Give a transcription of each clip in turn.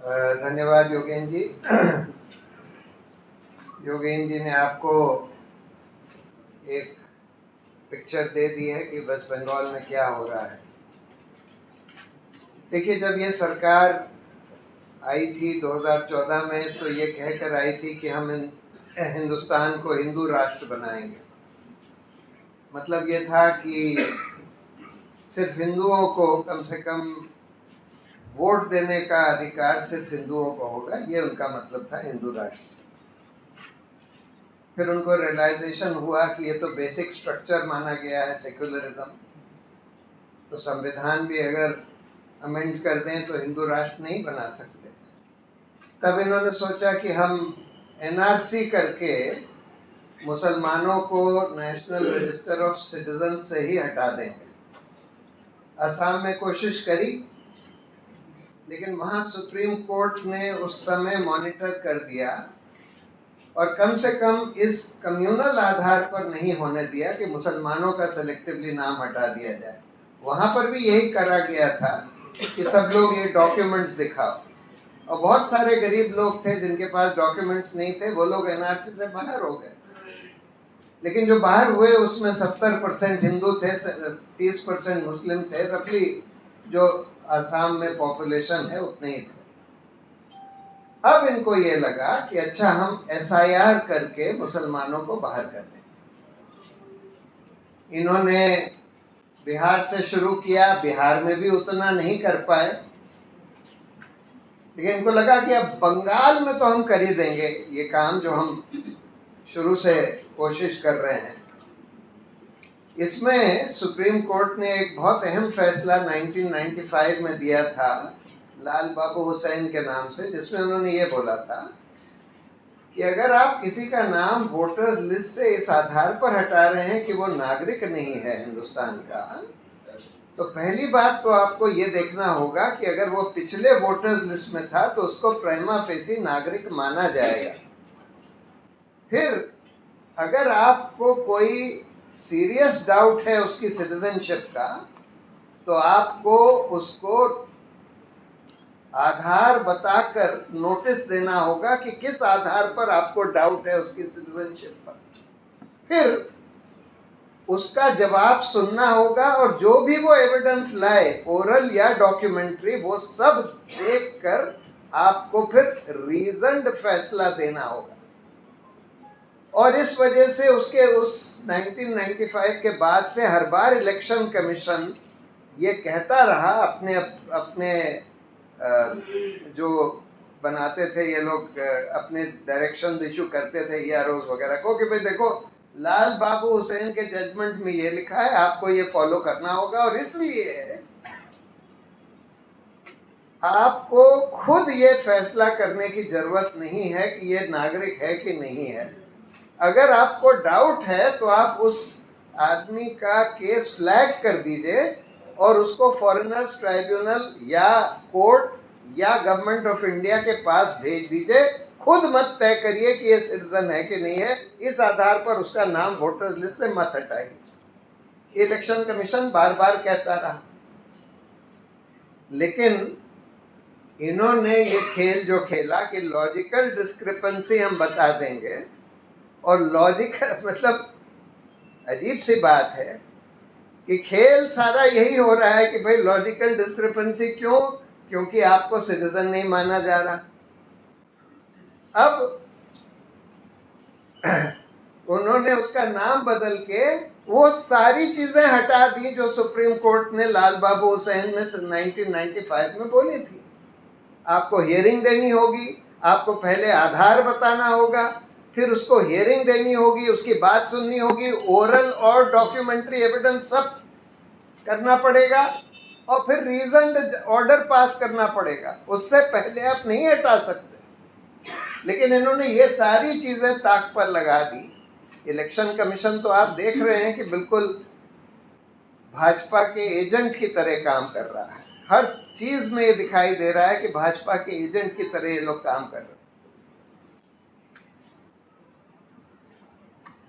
धन्यवाद योगेन जी। योगेन जी ने आपको एक पिक्चर दे दी है कि वेस्ट बंगाल में क्या हो रहा है। देखिए, जब ये सरकार आई थी 2014 में, तो ये कहकर आई थी कि हम हिंदुस्तान को हिंदू राष्ट्र बनाएंगे। मतलब ये था कि सिर्फ हिंदुओं को कम से कम वोट देने का अधिकार सिर्फ हिंदुओं को होगा, ये उनका मतलब था हिंदू राष्ट्र। फिर उनको रियलाइजेशन हुआ कि ये तो बेसिक स्ट्रक्चर माना गया है सेक्युलरिज्म, तो संविधान भी अगर अमेंड कर दें तो हिंदू राष्ट्र नहीं बना सकते। तब इन्होंने सोचा कि हम एनआरसी करके मुसलमानों को नेशनल रजिस्टर ऑफ सिटीजन से ही हटा देंगे। असम में कोशिश करी, लेकिन वहाँ सुप्रीम कोर्ट ने उस समय मॉनिटर कर दिया और कम से कम इस कम्युनल आधार पर नहीं होने दिया कि मुसलमानों का सेलेक्टिवली नाम हटा दिया जाए। वहाँ पर भी यही करा गया था कि सब लोग ये डॉक्यूमेंट्स दिखाओ, और बहुत सारे गरीब लोग थे जिनके पास डॉक्यूमेंट्स नहीं थे, वो लोग एनआरसी से बाहर हो गए। लेकिन जो बाहर हुए उसमें 70% हिंदू थे, 30% मुस्लिम थे। रफली जो आसाम में पॉपुलेशन है उतने ही थे। अब इनको ये लगा कि अच्छा, हम एसआईआर करके मुसलमानों को बाहर कर दें। इन्होंने बिहार से शुरू किया, बिहार में भी उतना नहीं कर पाए, लेकिन इनको लगा कि अब बंगाल में तो हम कर ही देंगे ये काम जो हम शुरू से कोशिश कर रहे हैं। इसमें सुप्रीम कोर्ट ने एक बहुत अहम फैसला 1995 में दिया था लाल बाबू हुसैन के नाम से, जिसमें उन्होंने ये बोला था कि अगर आप किसी का नाम वोटर्स लिस्ट से इस आधार पर हटा रहे हैं कि वो नागरिक नहीं है हिंदुस्तान का, तो पहली बात तो आपको ये देखना होगा कि अगर वो पिछले वोटर्स लिस्ट में था तो उसको प्राइमा फेसी नागरिक माना जाएगा। फिर अगर आपको कोई सीरियस डाउट है उसकी सिटीजनशिप का, तो आपको उसको आधार बताकर नोटिस देना होगा कि किस आधार पर आपको डाउट है उसकी सिटीजनशिप पर। फिर उसका जवाब सुनना होगा, और जो भी वो एविडेंस लाए, ओरल या डॉक्यूमेंट्री, वो सब देखकर आपको फिर रीजन्ड फैसला देना होगा। और इस वजह से उसके उस 1995 के बाद से हर बार इलेक्शन कमीशन ये कहता रहा, अपने जो बनाते थे ये लोग, अपने डायरेक्शंस इशू करते थे ईआरओ वगैरह को, कि भाई देखो, लाल बाबू हुसैन के जजमेंट में ये लिखा है, आपको ये फॉलो करना होगा। और इसलिए आपको खुद ये फैसला करने की जरूरत नहीं है कि ये नागरिक है कि नहीं है। अगर आपको डाउट है तो आप उस आदमी का केस फ्लैग कर दीजिए और उसको फॉरेनर्स ट्राइब्यूनल या कोर्ट या गवर्नमेंट ऑफ इंडिया के पास भेज दीजिए। खुद मत तय करिए कि ये सिटीजन है कि नहीं है, इस आधार पर उसका नाम वोटर्स लिस्ट से मत हटाइए। इलेक्शन कमीशन बार बार कहता रहा, लेकिन इन्होंने ये खेल जो खेला कि लॉजिकल डिस्क्रिपेंसी हम बता देंगे, और लॉजिकल मतलब अजीब सी बात है कि खेल सारा यही हो रहा है कि भाई लॉजिकल डिस्क्रिपेंसी क्यों? क्योंकि आपको सिटीजन नहीं माना जा रहा। अब उन्होंने उसका नाम बदल के वो सारी चीजें हटा दी जो सुप्रीम कोर्ट ने लाल बाबू हुसैन में 1995 में बोली थी। आपको हियरिंग देनी होगी, आपको पहले आधार बताना होगा, फिर उसको हियरिंग देनी होगी, उसकी बात सुननी होगी, ओरल और डॉक्यूमेंट्री एविडेंस सब करना पड़ेगा, और फिर रीजन्ड ऑर्डर पास करना पड़ेगा। उससे पहले आप नहीं हटा सकते। लेकिन इन्होंने ये सारी चीजें ताक पर लगा दी। इलेक्शन कमीशन तो आप देख रहे हैं कि बिल्कुल भाजपा के एजेंट की तरह काम कर रहा है। हर चीज में ये दिखाई दे रहा है कि भाजपा के एजेंट की तरह ये लोग काम कर रहे हैं।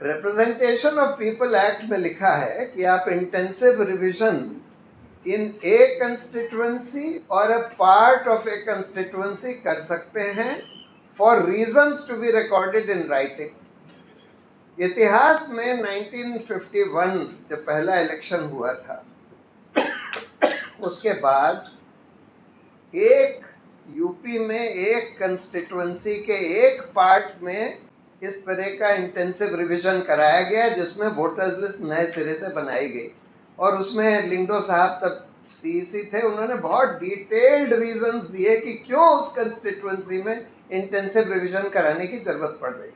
रिप्रेजेंटेशन ऑफ पीपल एक्ट में लिखा है कि आप intensive revision in a constituency और a part of a constituency कर सकते हैं for reasons to be recorded in writing. इतिहास में 1951 जब पहला इलेक्शन हुआ था, उसके बाद एक यूपी में एक कंस्टिट्यूएंसी के एक पार्ट में इस तरह का इंटेंसिव रिवीजन कराया गया जिसमें वोटर्स लिस्ट नए सिरे से बनाई गई। और उसमें लिंगडो साहब तब सीईसी थे, उन्होंने बहुत डिटेल्ड रीजंस दिए कि क्यों उस कंस्टिट्यूएंसी में इंटेंसिव रिवीजन कराने की जरूरत पड़ रही।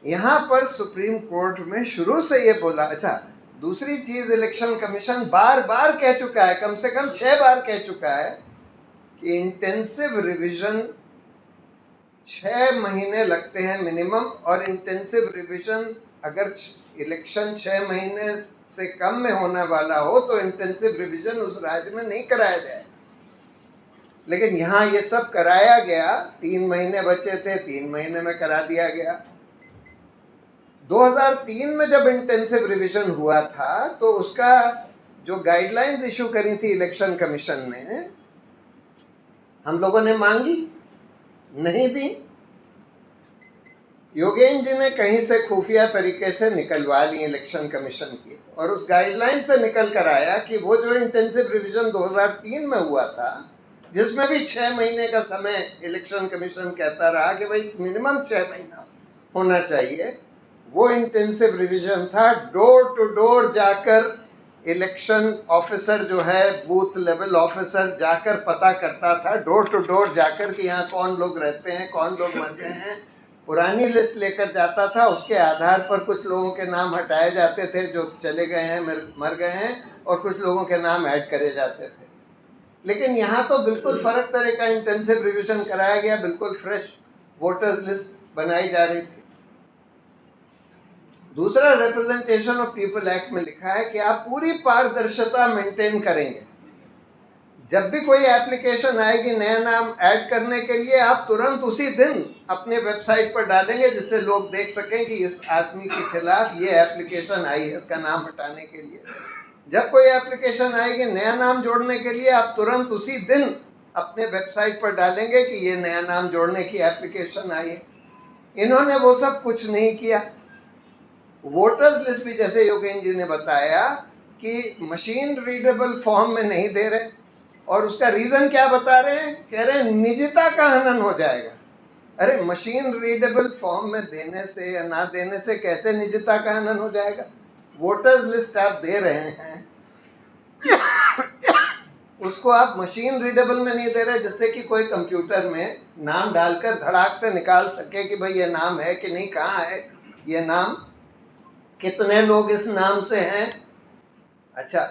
यहाँ पर सुप्रीम कोर्ट में शुरू से ये बोला। अच्छा, दूसरी चीज, इलेक्शन कमीशन बार बार कह चुका है, कम से कम 6 बार कह चुका है कि इंटेंसिव रिवीजन 6 महीने लगते हैं मिनिमम, और इंटेंसिव रिवीजन अगर इलेक्शन 6 महीने से कम में होने वाला हो तो इंटेंसिव रिवीजन उस राज्य में नहीं कराया जाए। लेकिन यहाँ ये सब कराया गया, 3 महीने बचे थे, 3 महीने में करा दिया गया। 2003 में जब इंटेंसिव रिवीजन हुआ था तो उसका जो गाइडलाइंस इशू करी थी इलेक्शन कमीशन ने, हम लोगों ने मांगी, नहीं दी। योगेंद्र जी ने कहीं से खुफिया तरीके से निकलवा ली इलेक्शन कमीशन की, और उस गाइडलाइन से निकल कर आया कि वो जो इंटेंसिव रिवीजन 2003 में हुआ था, जिसमें भी 6 महीने का समय इलेक्शन कमीशन कहता रहा कि भाई मिनिमम 6 महीना होना चाहिए, वो इंटेंसिव रिवीजन था। डोर टू डोर जाकर इलेक्शन ऑफिसर जो है, बूथ लेवल ऑफिसर जाकर पता करता था, डोर टू डोर जाकर कि यहाँ कौन लोग रहते हैं, कौन लोग मरते हैं, पुरानी लिस्ट लेकर जाता था। उसके आधार पर कुछ लोगों के नाम हटाए जाते थे जो चले गए हैं, मर गए हैं, और कुछ लोगों के नाम ऐड करे जाते थे। लेकिन यहाँ तो बिल्कुल फर्क तरह का इंटेंसिव रिवीजन कराया गया, बिल्कुल फ्रेश वोटर्स लिस्ट बनाई जा रही थी। दूसरा, रिप्रेजेंटेशन ऑफ पीपल एक्ट में लिखा है कि आप पूरी पारदर्शिता मेंटेन करेंगे। जब भी कोई एप्लीकेशन आएगी नया नाम ऐड करने के लिए, आप तुरंत उसी दिन अपने वेबसाइट पर डालेंगे जिससे लोग देख सकें कि इस आदमी के खिलाफ ये एप्लीकेशन आई है, इसका नाम हटाने के लिए। जब कोई एप्लीकेशन आएगी नया नाम जोड़ने के लिए, आप तुरंत उसी दिन अपने वेबसाइट पर डालेंगे कि ये नया नाम जोड़ने की एप्लीकेशन आई है। इन्होंने वो सब कुछ नहीं किया। वोटर्स लिस्ट भी जैसे योगेंद्र जी ने बताया कि मशीन रीडेबल फॉर्म में नहीं दे रहे, और उसका रीजन क्या बता रहे हैं, कह रहे हैं निजता का हनन हो जाएगा। अरे मशीन रीडेबल फॉर्म में देने से या ना देने से कैसे निजता का हनन हो जाएगा? वोटर्स लिस्ट आप दे रहे हैं, उसको आप मशीन रीडेबल में नहीं दे रहे, जिससे कि कोई कंप्यूटर में नाम डालकर धड़ाक से निकाल सके कि भाई ये नाम है कि नहीं, कहाँ है ये नाम, कितने लोग इस नाम से हैं। अच्छा,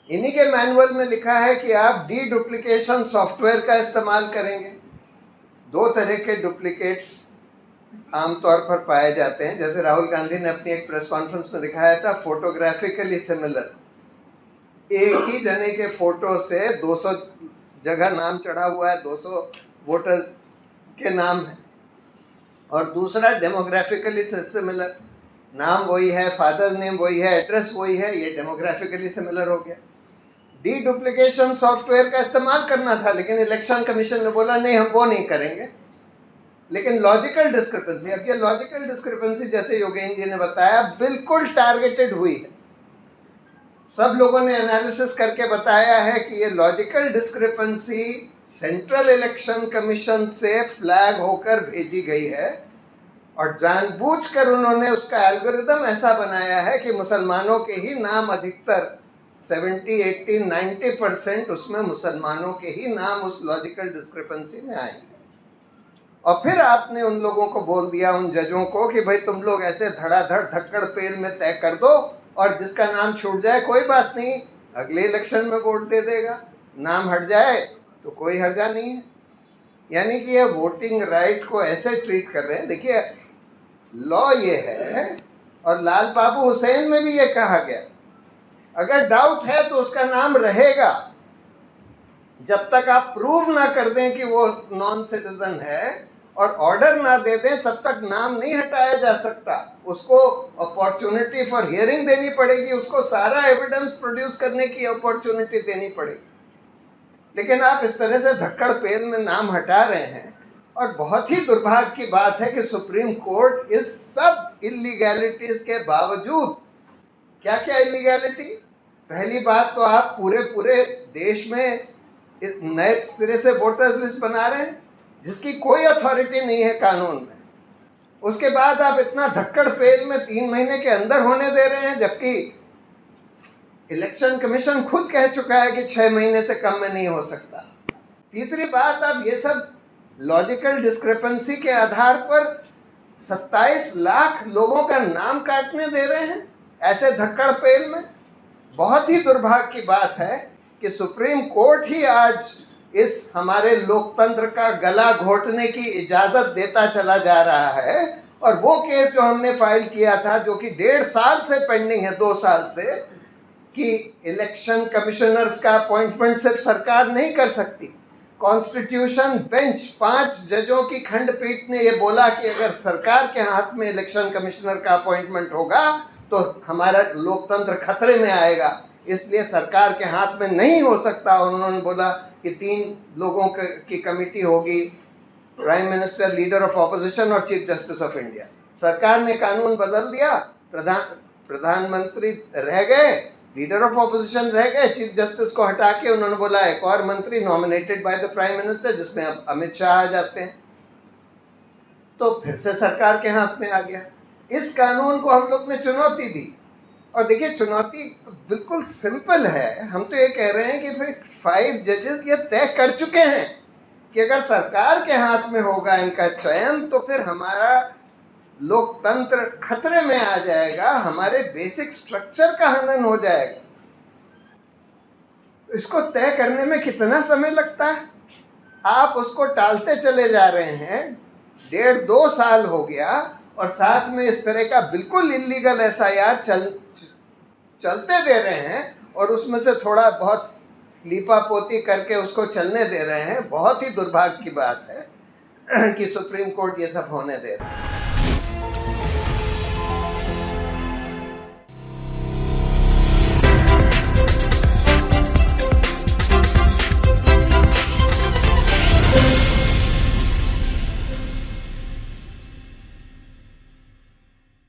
इन्हीं के मैनुअल में लिखा है कि आप डी डुप्लीकेशन सॉफ्टवेयर का इस्तेमाल करेंगे। 2 तरह के डुप्लीकेट्स आमतौर पर पाए जाते हैं, जैसे राहुल गांधी ने अपनी एक प्रेस कॉन्फ्रेंस में दिखाया था, फोटोग्राफिकली सिमिलर। एक ही जने के फोटो से 200 जगह नाम चढ़ा हुआ है, 200 वोटर के नाम है। और दूसरा डेमोग्राफिकली सिमिलर, नाम वही है, फादर नेम वही है, एड्रेस वही है, ये डेमोग्राफिकली सिमिलर हो गया। डी डुप्लीकेशन सॉफ्टवेयर का इस्तेमाल करना था, लेकिन इलेक्शन कमीशन ने बोला नहीं, हम वो नहीं करेंगे। लेकिन लॉजिकल डिस्क्रिपेंसी, अब ये लॉजिकल डिस्क्रिपेंसी जैसे योगेंद्र जी ने बताया बिल्कुल टारगेटेड हुई है। सब लोगों ने एनालिसिस करके बताया है कि ये logical discrepancy central election commission से फ्लैग होकर भेजी गई है, और जानबूझकर उन्होंने उसका एल्गोरिदम ऐसा बनाया है कि मुसलमानों के ही नाम अधिकतर 70, 80, 90% उसमें मुसलमानों के ही नाम उस लॉजिकल डिस्क्रिपेंसी में आएंगे। और फिर आपने उन लोगों को बोल दिया, उन जजों को, कि भाई तुम लोग ऐसे धड़ाधड़ धक्कड़ पेल में तय कर दो, और जिसका नाम छूट जाए कोई बात नहीं, अगले इलेक्शन में वोट दे देगा, नाम हट जाए तो कोई हर्जा नहीं है। यानी कि ये वोटिंग राइट को ऐसे ट्रीट कर रहे हैं। देखिए, लॉ ये है, और लाल बाबू हुसैन में भी ये कहा गया, अगर डाउट है तो उसका नाम रहेगा, जब तक आप प्रूव ना कर दें कि वो नॉन सिटीजन है, और ऑर्डर ना दे दें तब तक नाम नहीं हटाया जा सकता। उसको अपॉर्चुनिटी फॉर हियरिंग देनी पड़ेगी, उसको सारा एविडेंस प्रोड्यूस करने की अपॉर्चुनिटी देनी पड़ेगी। लेकिन आप इस तरह से धक्कड़ पेल में नाम हटा रहे हैं। और बहुत ही दुर्भाग्य की बात है कि सुप्रीम कोर्ट इस सब इलीगैलिटीज के बावजूद, क्या क्या इलीगैलिटी, पहली बात तो आप पूरे देश में नए सिरे से वोटर्स लिस्ट बना रहे हैं जिसकी कोई अथॉरिटी नहीं है कानून में। उसके बाद आप इतना धक्कड़ पेल में 3 महीने के अंदर होने दे रहे हैं, जबकि इलेक्शन कमीशन खुद कह चुका है कि 6 महीने से कम में नहीं हो सकता। तीसरी बात, आप ये सब लॉजिकल डिस्क्रिपेंसी के आधार पर 27 लाख लोगों का नाम काटने दे रहे हैं ऐसे धक्कड़ पेल में। बहुत ही दुर्भाग्य की बात है कि सुप्रीम कोर्ट ही आज इस हमारे लोकतंत्र का गला घोटने की इजाजत देता चला जा रहा है। और वो केस जो हमने फाइल किया था, जो कि 1.5 साल से पेंडिंग है, 2 साल से, कि इलेक्शन कमिश्नर्स का अपॉइंटमेंट सिर्फ सरकार नहीं कर सकती। कॉन्स्टिट्यूशन बेंच 5 जजों की खंडपीठ ने ये बोला कि अगर सरकार के हाथ में इलेक्शन कमिश्नर का अपॉइंटमेंट होगा तो हमारा लोकतंत्र खतरे में आएगा, इसलिए सरकार के हाथ में नहीं हो सकता। उन्होंने बोला कि 3 लोगों की कमेटी होगी, prime minister, leader of opposition और चीफ जस्टिस ऑफ इंडिया। सरकार ने कानून बदल दिया, प्रधानमंत्री रह गए, लीडर ऑफ ऑपोजिशन रह गए, चीफ जस्टिस को हटा के उन्होंने बोला एक और मंत्री nominated by the prime minister, जिसमें अब अमित शाह आ जाते हैं। तो फिर से सरकार के हाथ में आ गया। इस कानून को हम लोग ने चुनौती दी। और देखिए, चुनौती तो बिल्कुल सिंपल है। हम तो ये कह रहे हैं कि भाई 5 जजेस ये तय कर चुके हैं कि अगर सरकार के हाथ में होगा इनका चयन तो फिर हमारा लोकतंत्र खतरे में आ जाएगा, हमारे बेसिक स्ट्रक्चर का हनन हो जाएगा। इसको तय करने में कितना समय लगता है, आप उसको टालते चले जा रहे हैं। 1.5-2 साल हो गया और साथ में इस तरह का बिल्कुल इलीगल SIR चलते दे रहे हैं और उसमें से थोड़ा बहुत लीपापोती करके उसको चलने दे रहे हैं। बहुत ही दुर्भाग्य की बात है कि सुप्रीम कोर्ट ये सब होने दे रहा है।